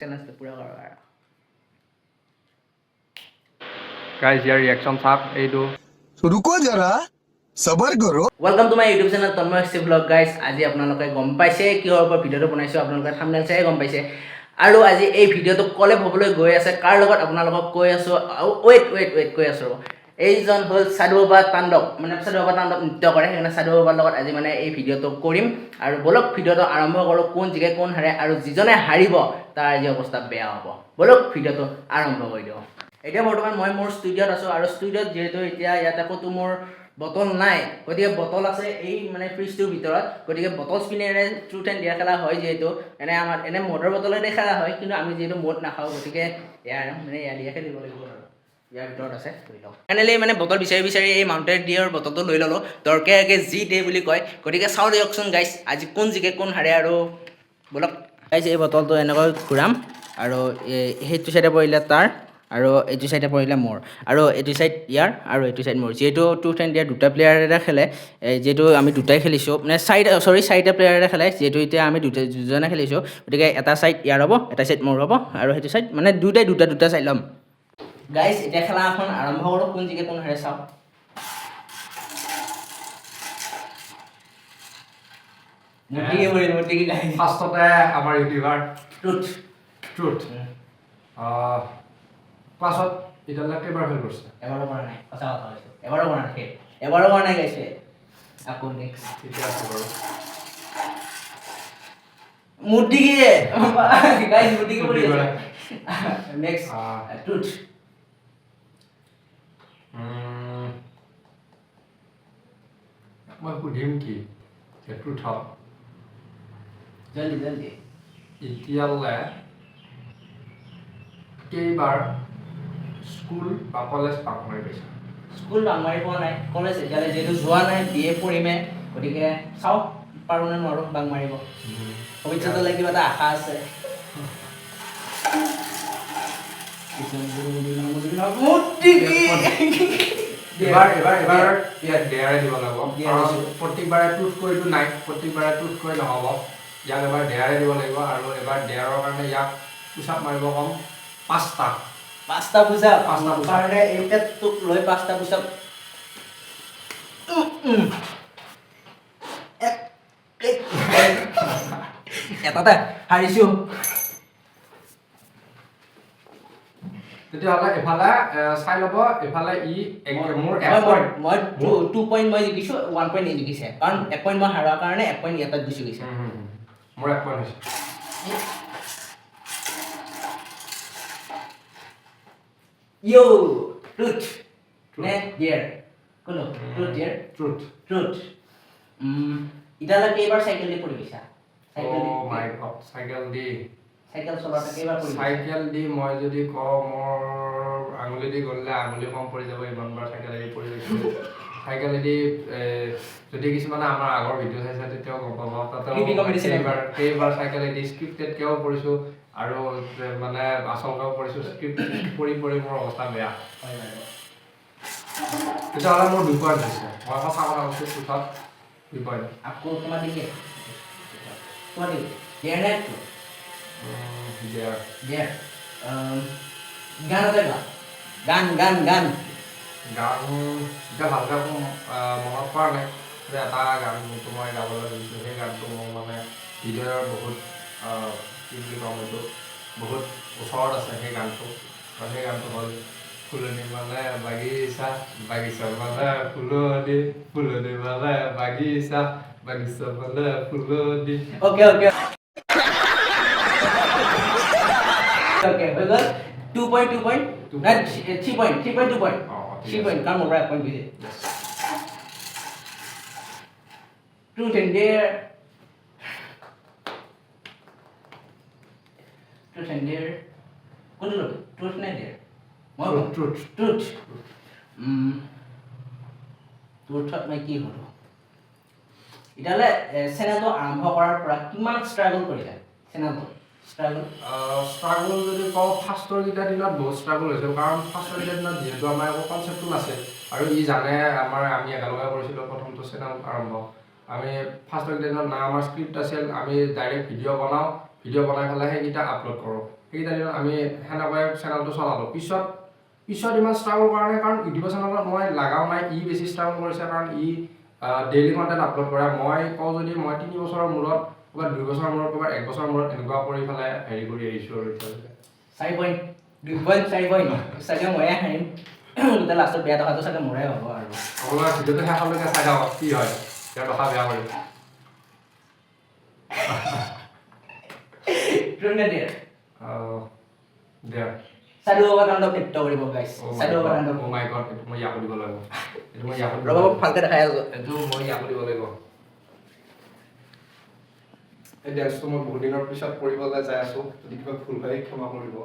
से पूरा करो गाइस यार रिएक्शन साहब ए दो रुको जरा सबर करो welcome to my YouTube channel Tanmay स्टी ब्लॉग गाइस আজি আপোনালোকে গম পাইছে কিহৰ ওপৰত ভিডিওটো বনাইছো আপোনালোকে থাম্বনেল চাই গম পাইছে আৰু আজি এই ভিডিওটো কলেব হ'বলৈ গৈ আছে কাৰ লগত আপোনালোকক কৈ আছো ওয়েট কৈ আছো এইজন হল সাধুবাবা তাণ্ডৱ মানে সাধুবাবা তাণ্ডৱ নৃত্য কৰে সেইকাৰণে সাধুবাবাৰ লগত আজি মানে এই ভিডিওটো কৰিম আৰু বলক ভিডিওটো আৰম্ভ কৰো কোন জিকে কোন হাৰে আৰু যিজনে হাৰিব তাৰ আজি অৱস্থা বেয়া হ'ব বলক ভিডিওটো আৰম্ভ কৰি দিওঁ এতিয়া বৰ্তমান মই মোৰ ষ্টুডিওত আছো আৰু ষ্টুডিওত যেহেতু এতিয়া ইয়াতে কতো মোৰ বটল নাই গতিকে বটল আছে এই মানে ফ্ৰিজটোৰ ভিতৰত গতিকে বটল স্পিনেৰে ট্ৰুথ এণ্ড ডিয়াৰ খেলা হয় যেহেতু এনে মদৰ বটলেৰে খেলা হয় কিন্তু আমি যেহেতু মদ নাখাওঁ গতিকে ইয়াৰ মানে ইয়াৰ দিয়াকে দিব লাগিব আৰু ইয়াৰ ভিতৰত আছে লৈ লওঁ ফাইনেলি মানে বটল বিচাৰি এই মাউণ্টেড ডিয়াৰ বটলটো লৈ ল'লোঁ দৰকে আগে যি দে বুলি কয় গতিকে চাওঁ দিয়কচোন গাইছ আজি কোন জিকে কোন হাৰে আৰু বলক গাইছ এই বটলটো এনেকৈ ঘূৰাম আৰু সেইটো চাইডে পৰিলে তাৰ আৰু এইটো সাইডে পৰিলে মোৰ আৰু এইটো সাইড ইয়াৰ আৰু এইটো সাইড মোৰ যেহেতু ট্ৰুথ এণ্ড ডিয়াৰ দুটা প্লেয়াৰেৰে খেলে যেহেতু আমি দুটাই খেলিছোঁ মানে চাৰিটা প্লেয়াৰেৰে খেলে যিহেতু এতিয়া আমি দুজনে খেলিছোঁ গতিকে এটা সাইড ইয়াৰ হ'ব এটা সাইড মোৰ হ'ব আৰু সেইটো সাইড মানে দুটা সাইড ল'ম গাইজ এতিয়া খেলা এখন আৰম্ভ কৰোঁ কোন জিকে কোন হাৰে চাওঁ মুটিকে গাইজ ফাৰ্ষ্টতে আমাৰ ইউটিউবাৰ ট্ৰুথ ক্লাছত এতিয়ালৈ কেইবাৰ ফেল কৰিছে এবাৰো কৰা নাই সঁচা কথা কৈছোঁ এবাৰো কৰা নাই গাইছে আকৌ নেক্সট এতিয়া আছে বাৰু মুটিকে গাইজ মুটিকে পৰি আছে নেক্সট ট্ৰুথ মই সুধিম কি ট্ৰুথ জলদি এতিয়ালৈ কেইবাৰ স্কুল বা কলেজ পাক মাৰি পাইছে স্কুল বাং মাৰি পোৱা নাই কলেজ এতিয়ালৈ যিহেতু যোৱা নাই BA পঢ়িমে গতিকে চাওক পাৰোঁ নে নোৱাৰোঁ বাং মাৰিব ভৱিষ্যতলৈ কিবা এটা আশা আছে এবাৰ ইয়াত ডেয়াৰে দিব লাগিব প্ৰত্যেকবাৰে ট্ৰুথ কৰিটো নাই প্ৰত্যেকবাৰে ট্ৰুথ কৰি নহ'ব ইয়াক এবাৰ ডেয়াৰে দিব লাগিব আৰু এবাৰ ডেয়াৰৰ কাৰণে ইয়াক পুচাপ মাৰিব কম পাঁচটা পুচাপ কাৰণে এইটা তোক লৈ 5টা পুচাপ এটাতে হাৰিছোঁ তেতিয়াহ'লে এফালে চাই ল'ব এফালে মোৰ মই 2 পইণ্ট মই জিকিছোঁ 1 পইণ্ট জিকিছে কাৰণ 1 পইণ্ট মই হাৰাৰ কাৰণে 1 পইণ্ট এটাত গুচি গৈছে মোৰ 1 পইণ্ট হৈছে Yo, truth. Ne, dear. Kono, truth, dear. Truth. Idala kebar cycle di puri bisa. Oh my god, cycle di. Cycle solar ta kebar puri. Cycle di moi jodi ko mor anguli di golle anguli kom puri jabo iman bar cycle di puri গৈছে cycle di যদি কিছুমান আমাৰ আগৰ video চাইছে তেতিয়াও গম পাব তাতে কেইবাৰ cycle দি স্ক্ৰিপ্টেড কেও পৰিছো আৰু মানে আচলকাও পৰিছো স্ক্ৰিপ্ট পৰি মোৰ অৱস্থা বেয়া হয় বাৰু তেতিয়াহ'লে মোৰ 2 পইণ্ট হৈছে মই সঁচা কথা কৈছোঁ ট্ৰুথত 2 পইণ্ট আকৌ তোমাৰ দিকে দেৰ নে দেৰ গান এটা গান এতিয়া ভালকৈ মনত পৰা নাই এটা গানটো মই গাবলৈ দিছোঁ সেই গানটো মোৰ মানে হৃদয়ৰ বহুত কি বুলি ক'ম এইটো বহুত ওচৰত আছে সেই গানটো আৰু সেই গানটো হ'ল ফুলনি মালে বাগিচা মালে ফুলনি মালে বাগিচা মালে ফুলনি Okay, হৈ গ'ল 2 point 3 point 2 point 3 point কাম over 1 point দিছে truth and dare কোনটো লবি truth নে dare মই truth truthত মই কি হলো ইতালে চেনেলটো আৰম্ভ কৰাৰ পৰা কিমান ষ্ট্ৰাগল কৰিলা চেনেলটো ষ্ট্ৰাগল যদি কওঁ ফাৰ্ষ্টৰ কেইটা দিনত বহুত ষ্ট্ৰাগল হৈছিল কাৰণ ফাৰ্ষ্টৰ কেইটা দিনত যিহেতু আমাৰ একো কনচেপ্টটো নাছিল আৰু জানে আমি একেলগে কৰিছিলোঁ প্ৰথমটো চেনেল আৰম্ভ আমি ফাৰ্ষ্টৰ কেইটা দিনত না আমাৰ স্ক্ৰিপ্ট আছিল আমি ডাইৰেক্ট ভিডিঅ' বনাই পেলাই সেইকেইটা আপলোড কৰোঁ সেইকেইটা দিনত আমি সেনেকৈ চেনেলটো চলালোঁ পিছত ইমান ষ্ট্ৰাগল কৰা নাই কাৰণ ইউটিউব চেনেলত মই লাগাও নাই বেছি ষ্ট্ৰাগল কৰিছে কাৰণ ডেইলি কণ্টেণ্ট আপলোড কৰে মই কওঁ যদি মই 3 বছৰৰ মূৰত ক'ৰবাত 2 বছৰৰ মূৰত ক'ৰবাত 1 বছৰৰ মূৰত এনেকুৱা কৰি পেলাই হেৰি কৰি আহিছোঁ আৰু এতিয়ালৈকে 4 পইণ্ট 2 পইণ্ট 4 পইণ্ট চাগে ময়ে হাৰিম গোটেই লাষ্টত বেয়া টকাটো চাগে মোৰে হ'ব আৰু আপোনাৰ ভিডিঅ'টো শেষলৈকে চাই থাকক কি হয় ইয়াৰ টকা বেয়া কৰি দেৰ চাইডো বাগানটো নৃত্য কৰিব গাইছ চাইডো বাগানটো ও মাই গড এইটো মই ইয়াকো দিব লাগিব ৰ'ব ভালকৈ দেখাই আছো এইটো মই ইয়াকো দিব লাগিব এই ডেন্সটো মই বহুত দিনৰ পিছত কৰিবলৈ যাই আছোঁ যদি কিবা ভুল হয় ক্ষমা কৰিব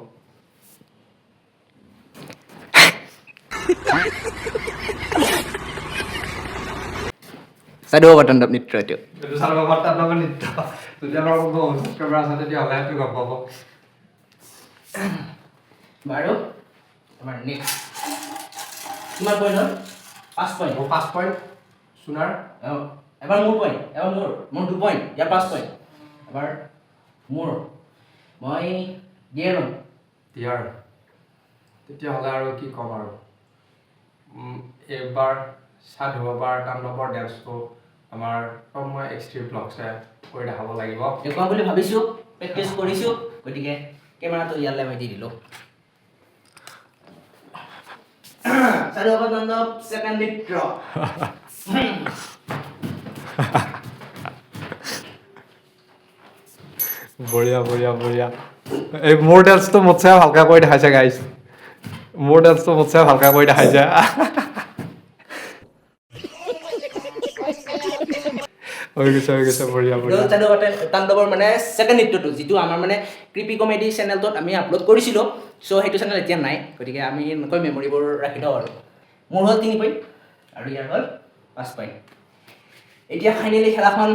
চাইডো বাগান নৃত্য এইটো এইটো চাব পাৰতা নহয় নৃত্য যদি আমাৰ কোনো ছাবস্ক্ৰাইবাৰ আছে তেতিয়াহ'লে সেইটো গম পাব বাৰু আমাৰ নেক্সট কিমান পইণ্ট হ'ল 5 পইণ্ট 5 পইণ্ট সোণাৰ এবাৰ মোৰ পইণ্ট এবাৰ মোৰ 2 পইণ্ট ইয়াৰ 5 পইণ্ট এবাৰ মোৰ মই দিয়ে ল'ম দিয়াৰ তেতিয়াহ'লে আৰু কি ক'ম আৰু এইবাৰ সাধুবাৰ তাণ্ডৱৰ ডেন্সটো আমাৰ মই এক্সট্ৰিম ব্লগছে কৰি দেখাব লাগিব দেখুৱাম বুলি ভাবিছোঁ প্ৰেক্টিছ কৰিছোঁ গতিকে কেমেৰাটো ইয়ালৈ মই দি দিলোঁ চাৰিওফালে ছেকেণ্ড নৃত্য বঢ়িয়া বঢ়িয়া বঢ়িয়া এই মোৰ ডেন্সটো মোতছে ভালকৈ কৰি দেখাইছে গাইজ মোৰ ডেন্সটো মোতছে ভালকৈ কৰি দেখাইছে হৈ গৈছে বঢ়িয়া বঢ়িয়া তাণ্ডৱৰ মানে ছেকেণ্ড নৃত্যটো যিটো আমাৰ মানে ক্ৰিপি কমেডি চেনেলটোত আমি আপলোড কৰিছিলোঁ চ' সেইটো চেনেল এতিয়া নাই গতিকে আমি এনেকৈ মেমৰিবোৰ ৰাখি থওঁ আৰু মোৰ হ'ল 3 পইণ্ট আৰু ইয়াৰ হ'ল 5 পইণ্ট এতিয়া ফাইনেলি খেলাখন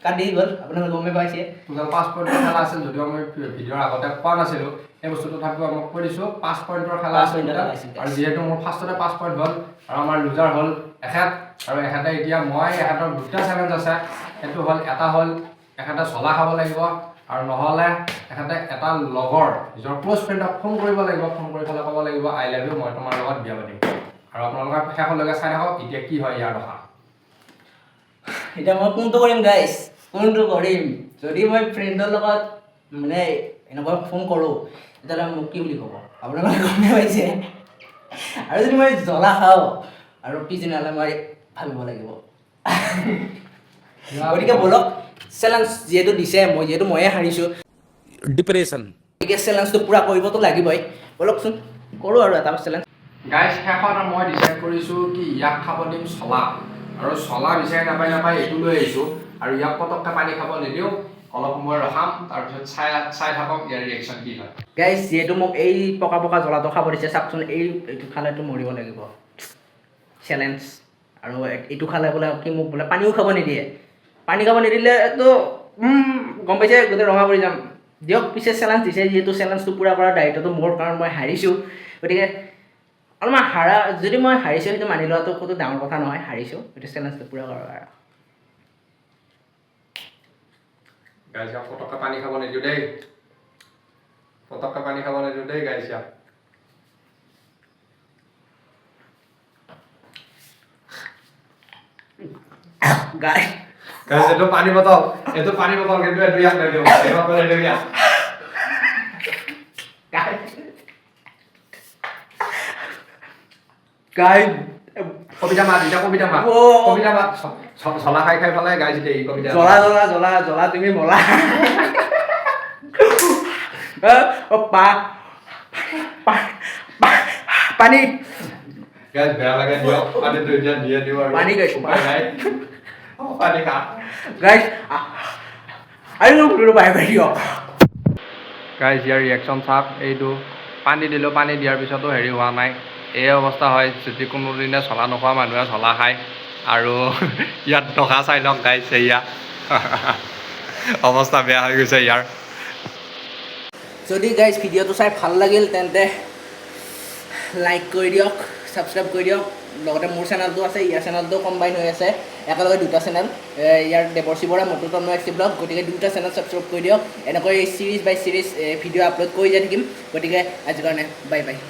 কাটি গ'ল আপোনালোকে গমে পাইছে টোটেল 5 পইণ্টৰ খেলা আছিল যদিও মই ভিডিঅ'ৰ আগতে কোৱা নাছিলোঁ সেই বস্তুটো তথাপিও মই কৈ দিছোঁ 5 পইণ্টৰ খেলা আছিল আৰু যিহেতু মোৰ ফাৰ্ষ্টতে 5 পইণ্ট হ'ল আৰু আমাৰ লুজাৰ হ'ল এখেত আৰু এখেতে এতিয়া মই এখেতৰ দুটা চেলেঞ্জ আছে সেইটো হ'ল এটা হ'ল এখেতে চলা খাব লাগিব আৰু নহ'লে এখেতে এটা লগৰ নিজৰ ক্ল'জ ফ্ৰেণ্ডক ফোন কৰিব লাগিব ফোন কৰি পেলাই ক'ব লাগিব আই লাভ ইউ মই তোমাৰ লগত বিয়া পাতিম আৰু আপোনালোকে শেষলৈকে চাই থাকক এতিয়া কি হয় ইয়াৰ দশা এতিয়া মই কোনটো কৰিম গাইছ কোনটো কৰিম যদি মই ফ্ৰেণ্ডৰ লগত মানে এনেকুৱা ফোন কৰোঁ তেতিয়াহ'লে মোক কি বুলি ক'ব আপোনালোকে গমে পাইছে আৰু যদি মই জ্বলা খাওঁ আৰু পিছদিনালৈ মই ভাবিব লাগিব গতিকে ব'লক চেলেঞ্জ যিহেতু দিছে যিহেতু ময়ে হাৰিছোঁ ডিপ্ৰেশ্যন গতিকে চেলেঞ্জটো পূৰা কৰিবতো লাগিবই ব'লকচোন কৰোঁ আৰু এটা চেলেঞ্জ গাইজ শেষত মই ডিচাইড কৰিছোঁ কি ইয়াক খাব দিম চলা আৰু চলা বিচাৰি নাপাই এইটো লৈ আহিছোঁ আৰু ইয়াক পটককৈ পানী খাব নিদিওঁ অলপ সময় ৰখাম তাৰপিছত চাই থাকক ইয়াৰ ৰিয়েকশ্যন কি হয় গাইজ যিহেতু মোক এই পকা পকা জ্বলাটো খাব দিছে চাওকচোন এইটো খালেতো মৰিব লাগিব চেলেঞ্জ আৰু এইটো খালে বোলে কি মোক বোলে পানীও খাব নিদিয়ে পানী খাব নিদিলেতো গম পাইছে গোটেই ৰঙা পৰি যাম দিয়ক পিছে চেলেঞ্জ দিছে যিহেতু চেলেঞ্জটো পূৰা কৰাৰ দায়িত্বটো মোৰ কাৰণ মই হাৰিছোঁ গতিকে অলপমান যদি মই হাৰিছোঁ সেইটো মানি লোৱাটো কোনো ডাঙৰ কথা নহয় হাৰিছোঁ সেইটো চেলেঞ্জটো পূৰা কৰাৰ আৰু গাইজ পটককৈ পানী খাব নিদিওঁ দেই পটককৈ পানী খাব নিদিওঁ দেই গাইজ গাইজ এইটো পানী বটল কিন্তু এইটো ইয়াক নিদিওঁ গাইজ কবিতা মাত এতিয়া কবিতা মাত চলা খাই পেলাই গাইজ দেই কবিতা জ্বলা তুমি মলা পানী গাইজ বেয়া লাগে দিয়ক পানীটো এতিয়া দিয়ে দিওঁ আৰু পানী গাইজ পানী খা গাইজ আৰু ভিডিঅ'টো বাই বাই দিয়ক গাইজ ইয়াৰ ৰিয়েকশ্যন চাওক এইটো পানী দিলোঁ পানী দিয়াৰ পিছতো হেৰি হোৱা নাই এই অৱস্থা হয় যদি কোনোদিনে চলা নোখোৱা মানুহে চলা খায় আৰু ইয়াত টকা চাই লওক গাইজ এয়া অৱস্থা বেয়া হৈ গৈছে ইয়াৰ যদি গাইজ ভিডিঅ'টো চাই ভাল লাগিল তেন্তে লাইক কৰি দিয়ক ছাবস্ক্ৰাইব কৰি দিয়ক লগতে মোৰ চেনেলটো আছে ইয়াৰ চেনেলটো কম্বাইন হৈ আছে একেলগে দুটা চেনেল ইয়াৰ দেৱৰ্ষি বৰা মটু তন্ময় এক্সি ব্লগ গতিকে দুটা চেনেল ছাবস্ক্ৰাইব কৰি দিয়ক এনেকৈ চিৰিজ বাই চিৰিজ ভিডিঅ' আপলোড কৰি যাই থাকিম গতিকে আজিৰ কাৰণে বাই বাই